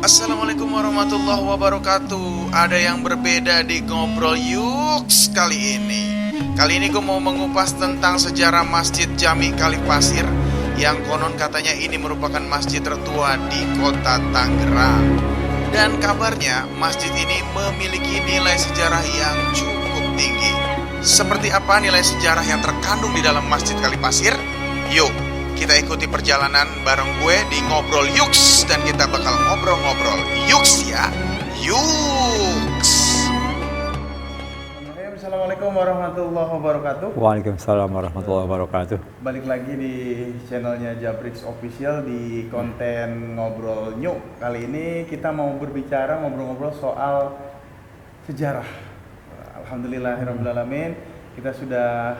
Assalamualaikum warahmatullahi wabarakatuh. Ada yang berbeda di Ngobrol Yuks kali ini. Kali ini gue mau mengupas tentang sejarah Masjid Jami Kalipasir, yang konon katanya ini merupakan masjid tertua di kota Tangerang. Dan kabarnya masjid ini memiliki nilai sejarah yang cukup tinggi. Seperti apa nilai sejarah yang terkandung di dalam Masjid Kalipasir? Yuk kita ikuti perjalanan bareng gue di Ngobrol Yuks, dan kita bakal ngobrol-ngobrol Yuks ya. Yuks. Assalamualaikum warahmatullahi wabarakatuh. Waalaikumsalam warahmatullahi wabarakatuh. Balik lagi di channelnya Jabrix Official di konten Ngobrol New. Kali ini kita mau berbicara ngobrol-ngobrol soal sejarah. Alhamdulillahirrahmanirrahim, kita sudah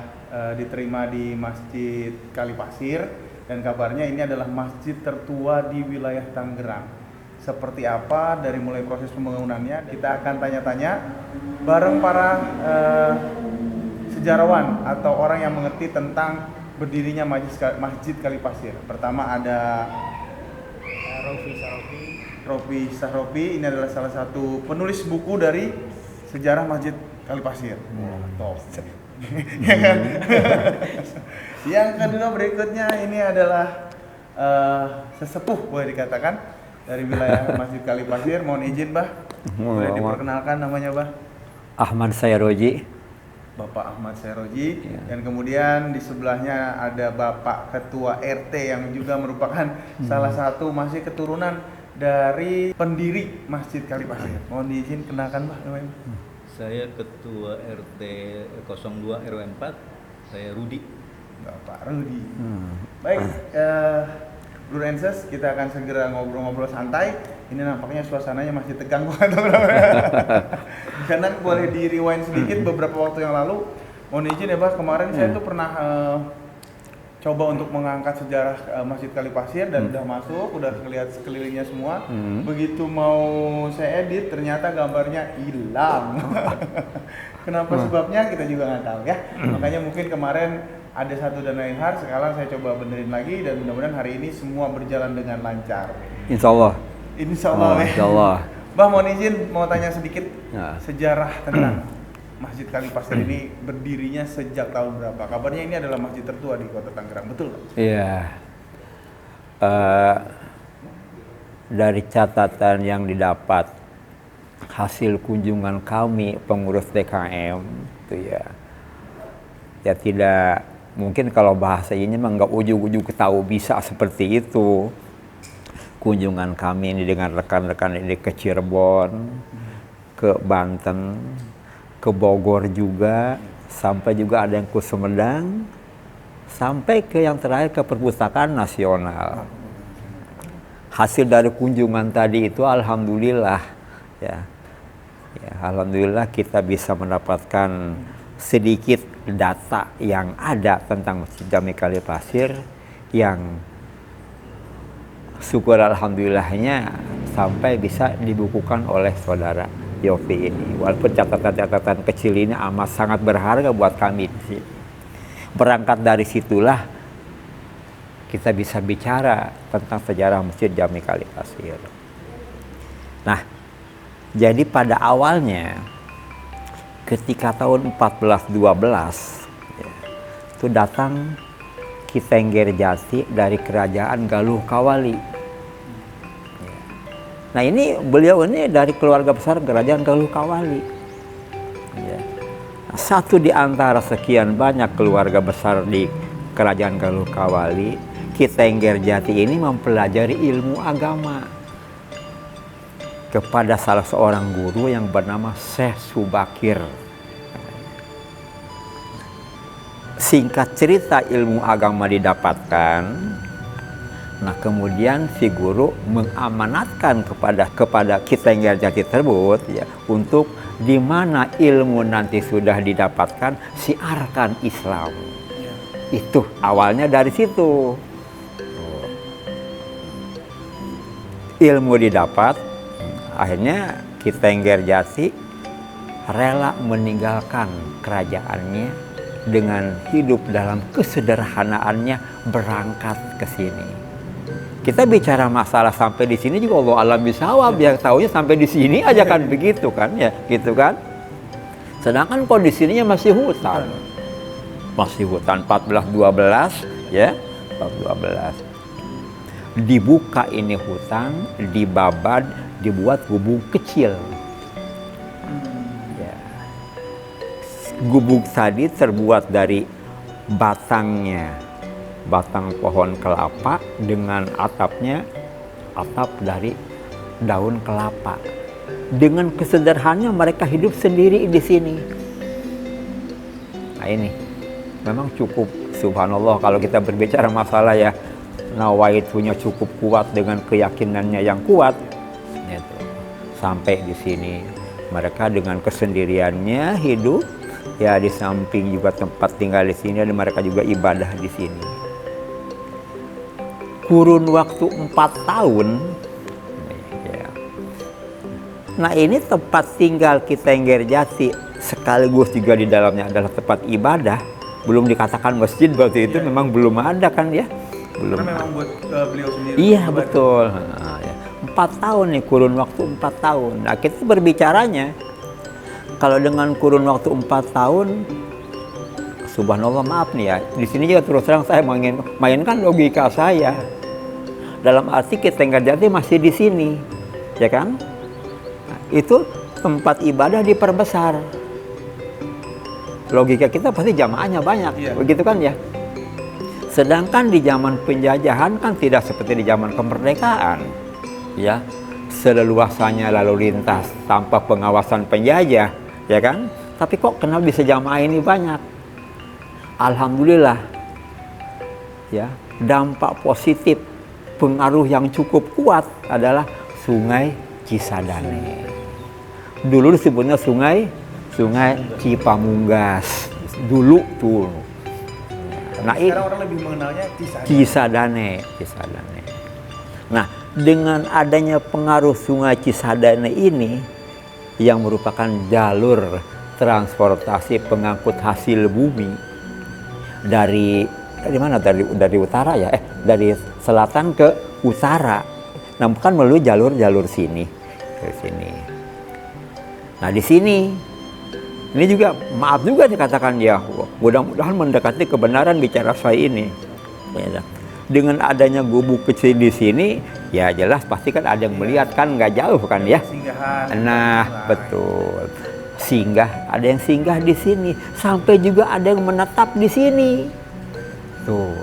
diterima di Masjid Kalipasir. Dan kabarnya ini adalah masjid tertua di wilayah Tangerang. Seperti apa dari mulai proses pembangunannya, kita akan tanya-tanya bareng para sejarawan atau orang yang mengerti tentang berdirinya Masjid Kalipasir. Pertama ada Rofi Sahrofi. Ini adalah salah satu penulis buku dari sejarah Masjid Kalipasir. Top. Ya kan? Yang kedua berikutnya ini adalah sesepuh boleh dikatakan dari wilayah Masjid Kalipasir. Mohon izin, Bah. Boleh diperkenalkan namanya, Bah? Ahmad Sayroji. Bapak Ahmad Sayroji. Ya. Dan kemudian di sebelahnya ada Bapak Ketua RT yang juga merupakan salah satu masih keturunan dari pendiri Masjid Kalipasir. Mohon diizin kenalkan, Bah, namanya. Saya Ketua RT 02 RW 4, saya Rudi. Bapak Rudi. Baik, Bro Renses, kita akan segera ngobrol-ngobrol santai. Ini nampaknya suasananya masih tegang banget. Karena boleh di rewind sedikit beberapa waktu yang lalu. Mohon izin ya, Pak, kemarin saya tuh pernah coba untuk mengangkat sejarah Masjid Kalipasir dan udah masuk, udah lihat sekelilingnya semua. Begitu mau saya edit, ternyata gambarnya hilang. Kenapa sebabnya kita juga nggak tahu ya. Makanya mungkin kemarin ada satu dan lain hal, sekarang saya coba benerin lagi dan mudah-mudahan hari ini semua berjalan dengan lancar. Insya Allah. Insya Allah. Insya Allah. Bah, mohon izin mau tanya sedikit Ya. sejarah tentang Masjid Kalipasir ini berdirinya sejak tahun berapa? Kabarnya ini adalah masjid tertua di kota Tangerang, betul Pak? Iya. Dari catatan yang didapat hasil kunjungan kami pengurus DKM itu ya tidak mungkin, kalau bahasa ini memang nggak ujug-ujug tahu bisa seperti itu. Kunjungan kami ini dengan rekan-rekan ini ke Cirebon, ke Banten, ke Bogor juga, sampai juga ada yang ke Sumedang, sampai ke yang terakhir ke Perpustakaan Nasional. Hasil dari kunjungan tadi itu alhamdulillah ya, alhamdulillah kita bisa mendapatkan sedikit data yang ada tentang Masjid Jami Kalipasir yang syukur alhamdulillahnya sampai bisa dibukukan oleh saudara Yofi ini. Walaupun catatan-catatan kecil ini amat sangat berharga buat kami. Berangkat dari situlah kita bisa bicara tentang sejarah Masjid Jami Kalipasir. Nah, jadi pada awalnya ketika tahun 1412 itu datang Ki Tengger Jati dari kerajaan Galuh Kawali. Nah, ini beliau ini dari keluarga besar kerajaan Galuh Kawali. Nah, satu di antara sekian banyak keluarga besar di kerajaan Galuh Kawali, Ki Tengger Jati ini mempelajari ilmu agama kepada salah seorang guru yang bernama Syekh Subakir. Singkat cerita, ilmu agama didapatkan. Nah, kemudian si guru mengamanatkan kepada Ki Tengger Jati tersebut ya, untuk di mana ilmu nanti sudah didapatkan, siarkan Islam. Itu awalnya dari situ. Ilmu didapat, akhirnya Ki Tengger Jati rela meninggalkan kerajaannya dengan hidup dalam kesederhanaannya, berangkat ke sini. Kita bicara masalah sampai di sini juga Allah alam bisawab, yang tahunya sampai di sini aja kan begitu kan ya, gitu kan. Sedangkan kondisinya masih hutan. Masih hutan 14-12 ya, 14-12. Dibuka ini hutan, dibabad, dibuat gubuk kecil. Ya. Gubuk tadi terbuat dari batang pohon kelapa dengan atapnya atap dari daun kelapa. Dengan kesederhanaan mereka hidup sendiri di sini. Nah ini memang cukup subhanallah kalau kita berbicara masalah ya nawaitunya cukup kuat dengan keyakinannya yang kuat. Gitu. Sampai di sini mereka dengan kesendiriannya hidup ya, di samping juga tempat tinggal di sini dan mereka juga ibadah di sini. Kurun waktu 4 tahun. Ya. Nah ini tempat tinggal kita yang Gerjati sekaligus juga di dalamnya adalah tempat ibadah. Belum dikatakan masjid waktu itu memang belum ada kan ya. Belum. Karena memang buat beliau sendiri. Iya betul. Nah, ya. 4 tahun nih, kurun waktu 4 tahun. Nah kita berbicaranya kalau dengan kurun waktu 4 tahun, subhanallah maaf nih ya, di sini juga terus terang saya mainkan logika saya. Dalam arti kita Gerjati masih di sini, ya kan? Nah, itu tempat ibadah diperbesar. Logika kita pasti jamaahnya banyak, begitu kan ya? Sedangkan di zaman penjajahan kan tidak seperti di zaman kemerdekaan, ya. Seleluasanya lalu lintas tanpa pengawasan penjajah, ya kan? Tapi kok kenapa bisa jamaah ini banyak? Alhamdulillah, ya, dampak positif, pengaruh yang cukup kuat adalah Sungai Cisadane. Dulu disebutnya Sungai Cipamunggas. Dulu tuh. Nah, sekarang orang lebih mengenalnya Cisadane. Nah, dengan adanya pengaruh Sungai Cisadane ini yang merupakan jalur transportasi pengangkut hasil bumi dari mana? Dari utara ya, dari selatan ke utara. Nah, bukan melalui jalur sini, ke sini. Nah, di sini ini juga maaf juga dikatakan ya, mudah-mudahan mendekati kebenaran bicara saya ini. Ya, dengan adanya gubuk kecil di sini, ya jelas pasti kan ada yang melihat kan nggak jauh kan ya. Nah, betul. Ada yang singgah di sini, sampai juga ada yang menetap di sini. Tuh,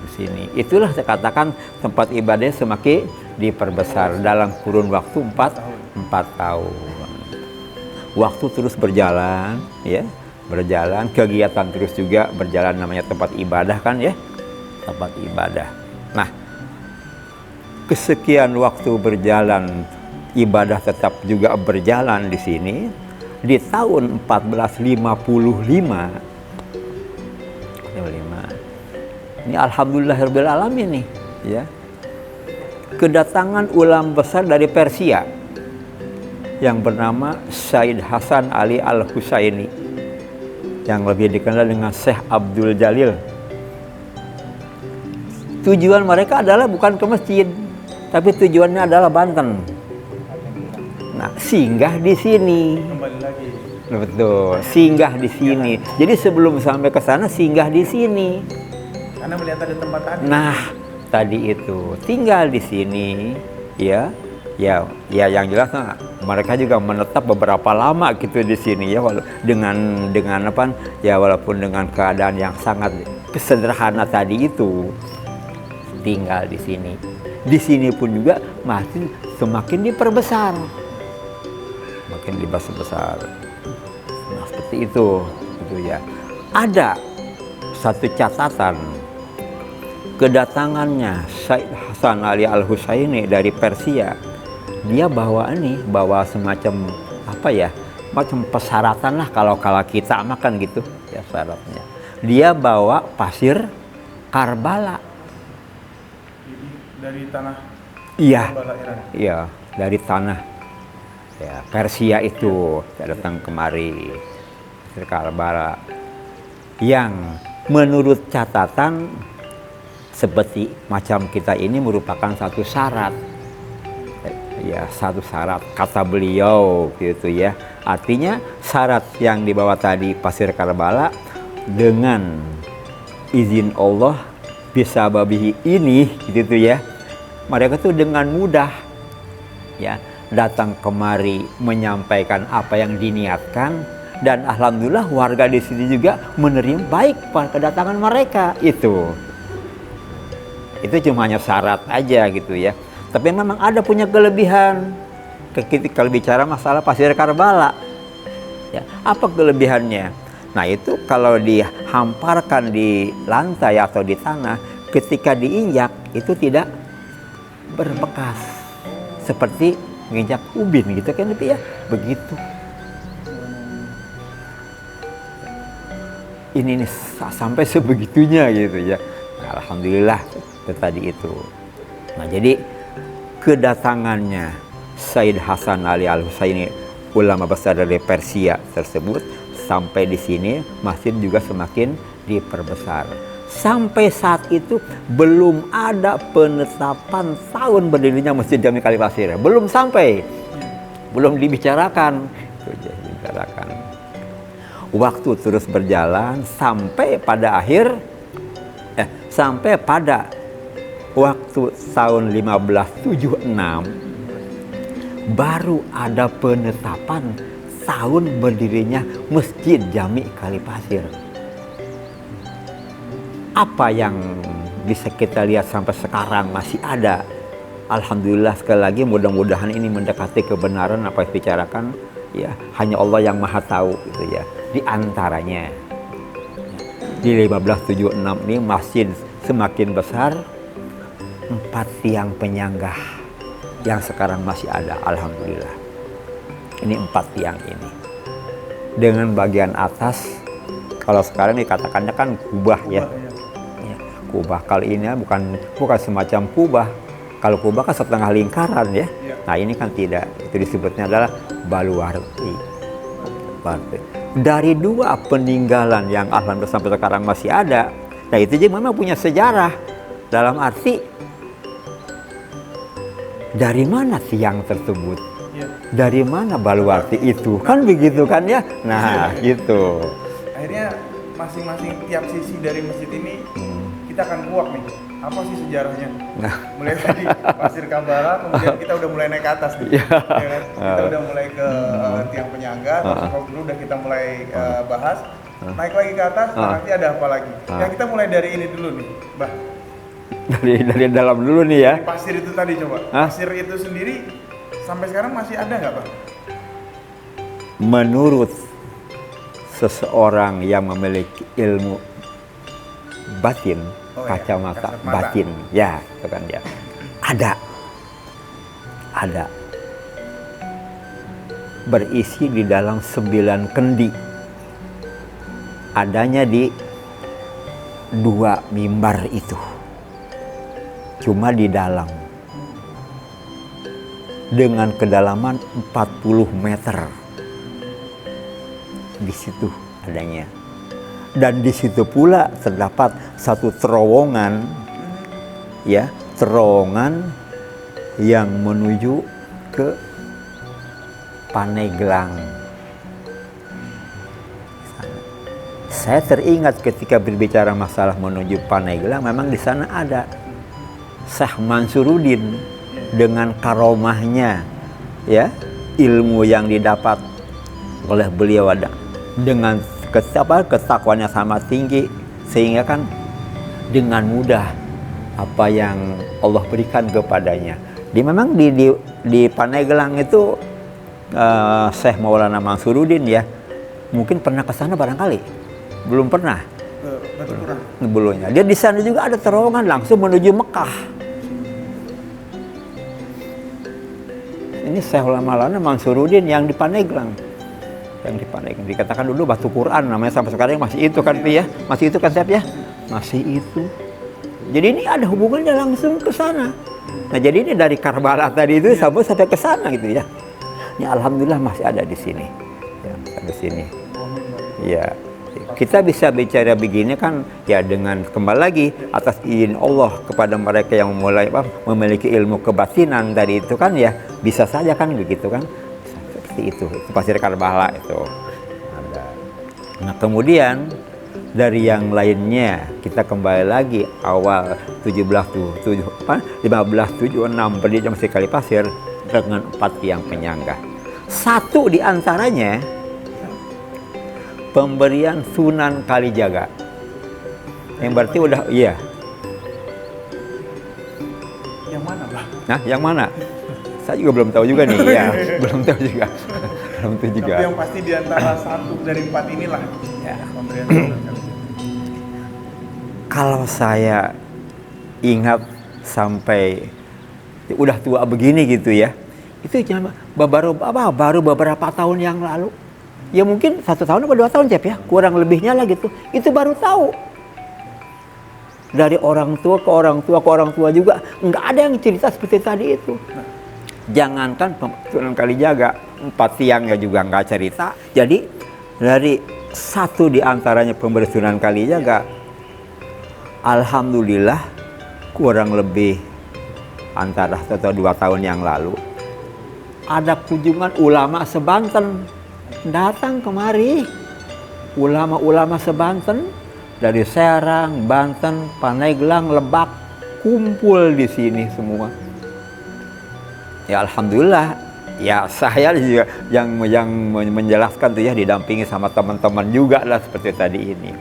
di sini. Itulah saya katakan tempat ibadahnya semakin diperbesar dalam kurun waktu 4 tahun. Waktu terus berjalan, ya, kegiatan terus juga berjalan, namanya tempat ibadah kan ya, tempat ibadah. Nah, kesekian waktu berjalan, ibadah tetap juga berjalan di sini. Di tahun 1455, ini alhamdulillahirabbil alamin nih, ya. Kedatangan ulama besar dari Persia yang bernama Said Hasan Ali Al-Husaini, yang lebih dikenal dengan Syekh Abdul Jalil. Tujuan mereka adalah bukan ke masjid, tapi tujuannya adalah Banten. Nah, singgah di sini. Kembali lagi. Betul, singgah di sini. Jadi sebelum sampai ke sana singgah di sini. Karena melihat ada tempat tadi. Nah, tadi itu tinggal di sini, ya yang jelas nah, mereka juga menetap beberapa lama gitu di sini ya, dengan apa ya, walaupun dengan keadaan yang sangat sederhana tadi itu, tinggal di sini. Di sini pun juga masih semakin diperbesar, makin dibesar. Nah, seperti itu ya. Ada satu catatan, kedatangannya Said Hasan Ali Al-Husaini dari Persia. Dia bawa semacam apa ya, macam persyaratan lah kalau kita makan gitu ya syaratnya. Dia bawa pasir Karbala. Dari tanah. Iya. Karbala, Iran. Iya, dari tanah ya Persia itu datang kemari, pasir Karbala. Yang menurut catatan seperti macam kita ini merupakan satu syarat. Ya, satu syarat kata beliau gitu ya. Artinya syarat yang dibawa tadi Pasir Karbala dengan izin Allah bisa babihi ini gitu ya. Mereka tuh dengan mudah ya datang kemari menyampaikan apa yang diniatkan, dan alhamdulillah warga di sini juga menerima baik pada kedatangan mereka itu. Itu cuma hanya syarat aja gitu ya. Tapi memang ada punya kelebihan. Kalau bicara masalah Pasir Karbala, ya, apa kelebihannya? Nah itu kalau dihamparkan di lantai atau di tanah, ketika diinjak itu tidak berbekas seperti menginjak ubin gitu kan, lebih ya begitu. Ini nih sampai sebegitunya gitu ya. Nah, alhamdulillah itu tadi itu. Nah jadi kedatangannya Sayyid Hasan Ali Al-Husaini, ulama besar dari Persia tersebut, sampai di sini masjid juga semakin diperbesar. Sampai saat itu belum ada penetapan tahun berdirinya Masjid Jami Kalipasir. Belum sampai, belum dibicarakan. Waktu terus berjalan sampai pada waktu tahun 1576 baru ada penetapan tahun berdirinya Masjid Jami Kalipasir. Apa yang bisa kita lihat sampai sekarang masih ada. Alhamdulillah, sekali lagi mudah-mudahan ini mendekati kebenaran apa yang dibicarakan ya, hanya Allah yang Maha tahu gitu ya. Di antaranya di 1576 ini masjid semakin besar, 4 tiang penyangga yang sekarang masih ada, alhamdulillah. Ini 4 tiang ini. Dengan bagian atas, kalau sekarang dikatakannya kan kubah ya. Ya, kubah. Kali ini bukan semacam kubah. Kalau kubah kan setengah lingkaran ya. Nah ini kan tidak. Itu disebutnya adalah baluarti. Dari 2 peninggalan yang alhamdulillah sampai sekarang masih ada. Nah itu juga memang punya sejarah. Dalam arti dari mana tiang tersebut? Dari mana baluarti itu? Kan begitu kan ya? Nah gitu. Akhirnya masing-masing tiap sisi dari masjid ini kita akan kuak nih. Apa sih sejarahnya? Nah. Mulai tadi Pasir Karbala, kemudian kita udah mulai naik ke atas nih. Ya kan? Kita udah mulai ke tiang penyangga, terus kalau dulu udah kita mulai bahas. Naik lagi ke atas, nanti ada apa lagi? Ya kita mulai dari ini dulu nih, Mbak. Dari dalam dulu nih ya. Dari pasir itu tadi coba. Pasir itu sendiri sampai sekarang masih ada nggak, Bang? Menurut seseorang yang memiliki ilmu batin, kacamata batin, ya, itu kan ya. Ada. Berisi di dalam 9 kendi. Adanya di 2 mimbar itu. Cuma di dalam. Dengan kedalaman 40 meter. Di situ adanya. Dan di situ pula terdapat satu terowongan, ya, terowongan yang menuju ke Paneglang. Saya teringat ketika berbicara masalah menuju Paneglang, memang di sana ada Syekh Mansuruddin dengan karomahnya, ya, ilmu yang didapat oleh beliau ada dengan ketakwaannya sama tinggi, sehingga kan dengan mudah apa yang Allah berikan kepadanya. Memang di Paneglang itu Syekh Maulana Mansuruddin ya, mungkin pernah ke sana barangkali, belum pernah. Belumnya. Dia di sana juga ada terowongan langsung menuju Mekah. Ini Syekh Maulana Mansuruddin yang di Paneglang. Dikatakan dulu batu Quran namanya, sampai sekarang masih itu kan ya, masih itu kan ya, masih itu. Jadi ini ada hubungannya langsung ke sana. Nah jadi ini dari Karbala tadi itu sampai ke sana gitu ya. Ini alhamdulillah masih ada di sini. Ya, di sini. Ya. Kita bisa bicara begini kan ya dengan kembali lagi atas izin Allah kepada mereka yang mulai memiliki ilmu kebatinan tadi itu kan ya bisa saja kan begitu kan. Seperti itu Pasir Karbala itu ada. Nah kemudian dari yang lainnya kita kembali lagi awal 1576 berdiri Masjid Kalipasir dengan 4 tiang penyangga. Satu di antaranya pemberian Sunan Kalijaga. Yang berarti udah iya. Yang mana, Bang? Nah, yang mana? Saya juga belum tahu juga nih. Ya, belum tahu juga. Belum tahu juga. Tapi yang pasti di antara 1 dari 4 inilah Ya. pemberian Sunan Kalijaga. Kalau saya ingat sampai udah tua begini gitu ya, itu baru beberapa tahun yang lalu. Ya mungkin 1 tahun atau 2 tahun Cep ya, kurang lebihnya lah gitu. Itu baru tahu. Dari orang tua ke orang tua ke orang tua juga nggak ada yang cerita seperti tadi itu. Jangankan Sunan Kalijaga, 4 tiangnya juga nggak cerita. Jadi dari 1 di antaranya pemberi Sunan Kalijaga, alhamdulillah kurang lebih antara 1 atau 2 tahun yang lalu ada kunjungan ulama seBanten datang kemari. Ulama-ulama seBanten dari Serang, Banten, Pandeglang, Lebak kumpul di sini semua. Ya alhamdulillah, ya saya juga yang menjelaskan tuh ya didampingi sama teman-teman juga lah seperti tadi ini.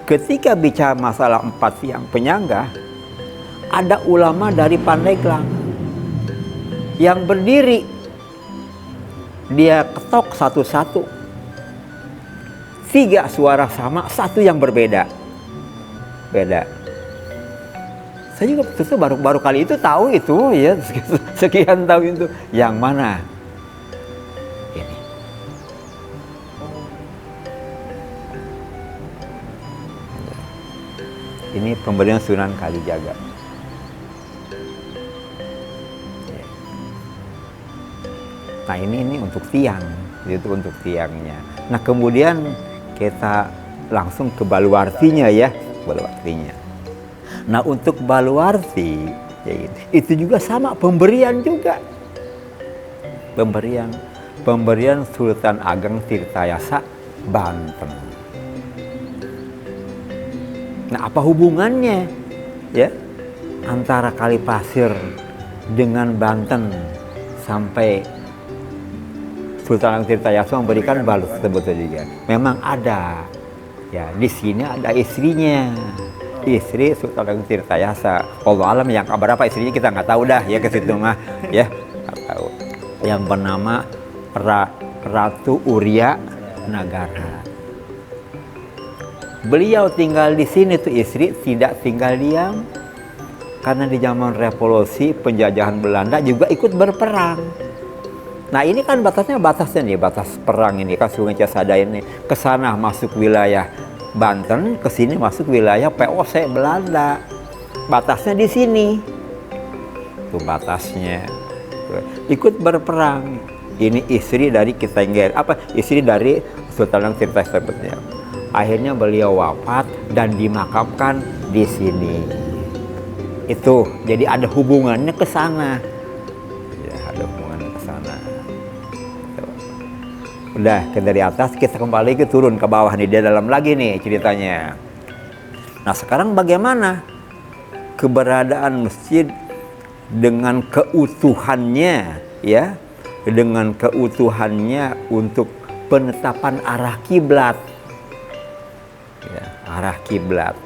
Ketika bicara masalah 4 tiang penyangga, ada ulama dari Pandeglang yang berdiri. Dia ketok satu-satu. 3 suara sama, 1 yang berbeda. Beda. Saya juga betul baru kali itu tahu itu ya, sekian tahun itu. Yang mana? Ini. Ini pemberian Sunan Kalijaga. Nah ini untuk tiang, itu untuk tiangnya. Nah kemudian kita langsung ke baluartinya ya, baluartinya. Nah untuk baluarti ya itu juga sama pemberian juga, pemberian Sultan Ageng Tirtayasa Banten. Nah apa hubungannya ya antara Kalipasir dengan Banten sampai Sultan Ageng Tirtayasa memberikan balut tersebut juga. Memang ada. Ya, di sini ada istrinya. Istri Sultan Ageng Tirtayasa. Allah alam yang berapa istrinya kita nggak tahu dah ya ke situ mah ya. Nggak tahu. Yang bernama Ratu Uria Nagara. Beliau tinggal di sini tuh istri tidak tinggal diam. Karena di zaman revolusi penjajahan Belanda juga ikut berperang. Nah ini kan batasnya nih, batas perang ini kan Sungai Cisadane ini. Ke sana masuk wilayah Banten, ke sini masuk wilayah POC Belanda. Batasnya di sini. Tuh batasnya. Ikut berperang. Ini istri dari istri dari Sultan Ageng Tirtayasa. Akhirnya beliau wafat dan dimakamkan di sini. Itu jadi ada hubungannya ke sana. Ya, ada hubungannya ke sana. Udah dari atas kita kembali turun ke bawah nih, dia dalam lagi nih ceritanya. Nah sekarang bagaimana keberadaan masjid dengan keutuhannya ya, dengan keutuhannya untuk penetapan arah kiblat ya, arah kiblat.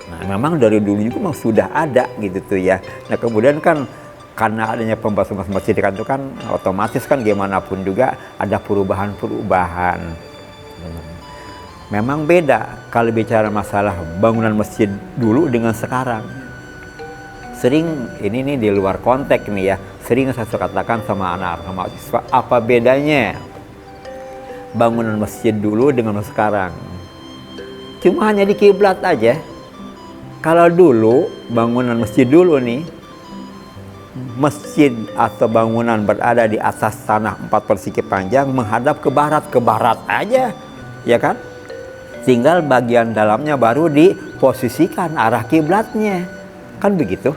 Nah memang dari dulu juga memang sudah ada gitu tuh ya. Nah kemudian kan karena adanya pembahasan masjid kan itu kan otomatis kan gimana pun juga ada perubahan-perubahan. Memang beda kalau bicara masalah bangunan masjid dulu dengan sekarang. Sering ini nih di luar konteks nih ya, sering saya katakan sama anak-anak mahasiswa, apa bedanya bangunan masjid dulu dengan sekarang? Cuma hanya di kiblat aja. Kalau dulu bangunan masjid dulu nih, masjid atau bangunan berada di atas tanah 4 persegi panjang menghadap ke barat aja, ya kan? tinggal bagian dalamnya baru diposisikan arah kiblatnya, kan begitu.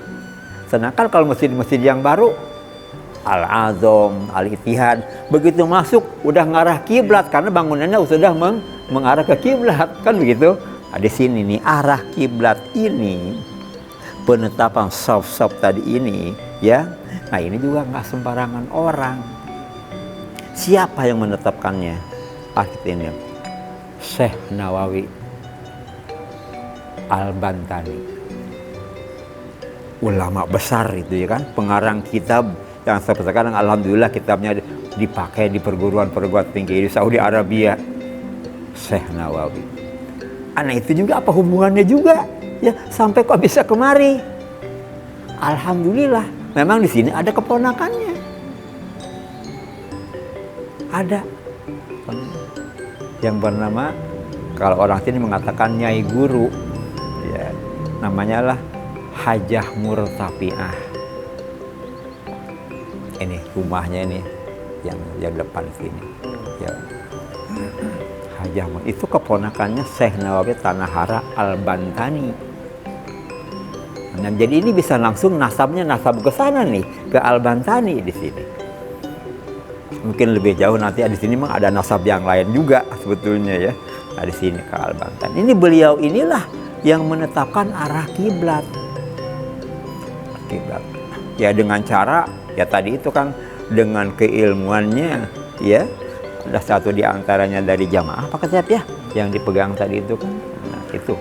Sedangkan kalau masjid-masjid yang baru Al-Azam, Al-Ittihad, begitu masuk udah ngarah kiblat karena bangunannya sudah mengarah ke kiblat, kan begitu. Nah, di sini nih arah kiblat ini, penetapan saf-saf tadi ini, ya. Nah ini juga nggak sembarangan orang. Siapa yang menetapkannya? Artinya Syekh Nawawi Al-Bantani, ulama besar itu ya kan, pengarang kitab yang sekarang alhamdulillah kitabnya dipakai di perguruan-perguruan tinggi di Saudi Arabia. Syekh Nawawi. Anak itu juga apa hubungannya juga ya sampai kok bisa kemari? Alhamdulillah, memang di sini ada keponakannya. Ada yang bernama, kalau orang sini mengatakan nyai guru, ya, namanya lah Hajah Murtafiah. Ini rumahnya ini yang depan sini. Ya. Hajah itu keponakannya Syekh Nawawi Tanahara Al-Bantani. Nah, jadi ini bisa langsung nasab ke sana nih, ke Al-Bantani di sini. Mungkin lebih jauh nanti di sini memang ada nasab yang lain juga sebetulnya ya. Nah, di sini ke Al-Bantani. Ini beliau inilah yang menetapkan arah kiblat. Kiblat. Ya dengan cara ya tadi itu kan dengan keilmuannya ya. Ada satu di antaranya dari jamaah Pak Ketep ya yang dipegang tadi itu kan. Nah, itu.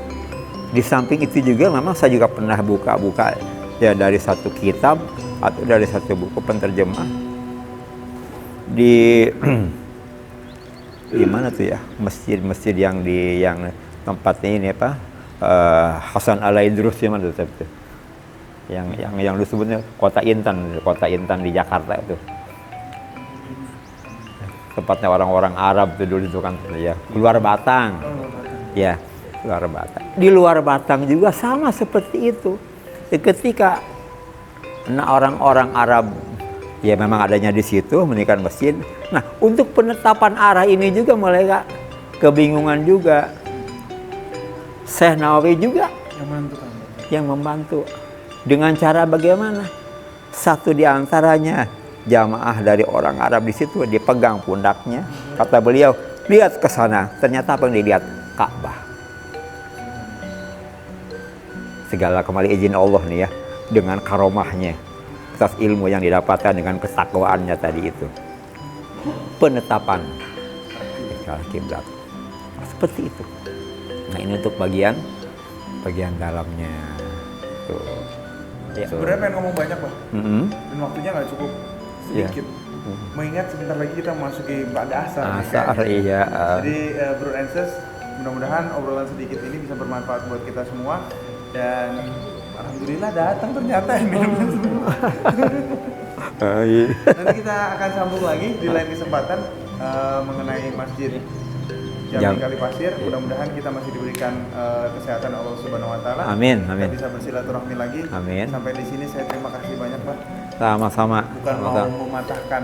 Di samping itu juga memang saya juga pernah buka-buka ya dari satu kitab atau dari satu buku penterjemah di mana tuh ya masjid-masjid yang tempatnya ini apa Hasan Al-Idrus ya mana tuh yang disebutnya kota Intan di Jakarta itu tempatnya orang-orang Arab tuh dulu itu kan ya keluar Batang ya luar Batang. Di luar Batang juga sama seperti itu. Ketika orang-orang Arab ya memang adanya di situ mendirikan masjid. Nah, untuk penetapan arah ini juga mereka kebingungan juga. Syekh Nawawi juga yang membantu. Dengan cara bagaimana? Satu di antaranya jamaah dari orang Arab di situ dipegang pundaknya. Kata beliau, lihat ke sana. Ternyata apa yang dilihat? Ka'bah. Segala kembali izin Allah nih ya, dengan karomahnya atas ilmu yang didapatkan dengan ketakwaannya tadi itu, penetapan kiblat seperti itu. Nah ini untuk bagian dalamnya tuh. Ya. Sebenarnya pengen ngomong banyak Pak, dan waktunya nggak cukup sedikit. Mengingat sebentar lagi kita memasuki pada asar. Iya. Jadi Bro and Sis, mudah-mudahan obrolan sedikit ini bisa bermanfaat buat kita semua. Dan alhamdulillah datang ternyata ini. Nanti kita akan sambung lagi di lain kesempatan mengenai Masjid Jami Kalipasir. Mudah-mudahan kita masih diberikan kesehatan Allah Subhanahu Wa Taala. Amin. Kita bisa bersilaturahmi lagi. Amin. Sampai di sini saya terima kasih banyak Pak. Sama-sama. Bukan mau mematahkan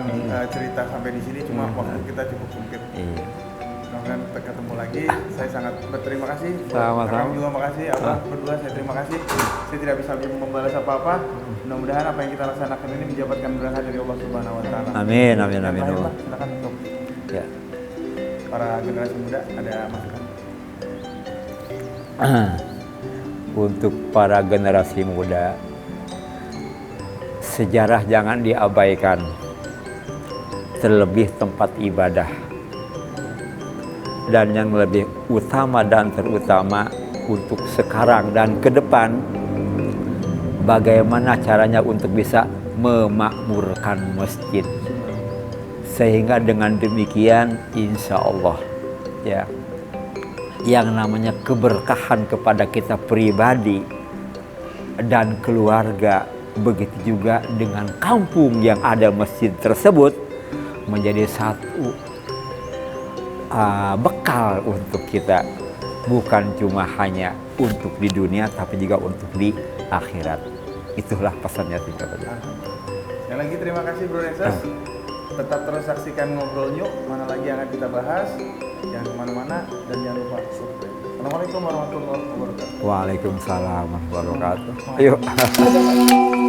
cerita sampai di sini, cuma waktu kita cukup sempit. Iya. Mudah-mudahan kita ketemu lagi. Saya sangat berterima kasih. Sama-sama. Kami juga makasih. Abah berdua saya terima kasih. Saya tidak bisa membalas apa-apa. Mudah-mudahan apa yang kita laksanakan ini menjabatkan berkah dari Allah Subhanahu Wa Taala. Amin. Pak, silakan untuk Ya. para generasi muda ada masukan. Untuk para generasi muda, sejarah jangan diabaikan, terlebih tempat ibadah. Dan yang lebih utama dan terutama untuk sekarang dan ke depan, bagaimana caranya untuk bisa memakmurkan masjid. Sehingga dengan demikian insya Allah ya, yang namanya keberkahan kepada kita pribadi dan keluarga, begitu juga dengan kampung yang ada masjid tersebut, menjadi satu bekal untuk kita, bukan cuma hanya untuk di dunia tapi juga untuk di akhirat. Itulah pesannya singkat saja. Sekali lagi terima kasih Bro Renses. Tetap terus saksikan Ngobrol Nyuk, mana lagi yang akan kita bahas. Jangan kemana-mana dan jangan lupa subscribe. Assalamualaikum warahmatullahi wabarakatuh. Waalaikumsalam warahmatullahi wabarakatuh. Ayo.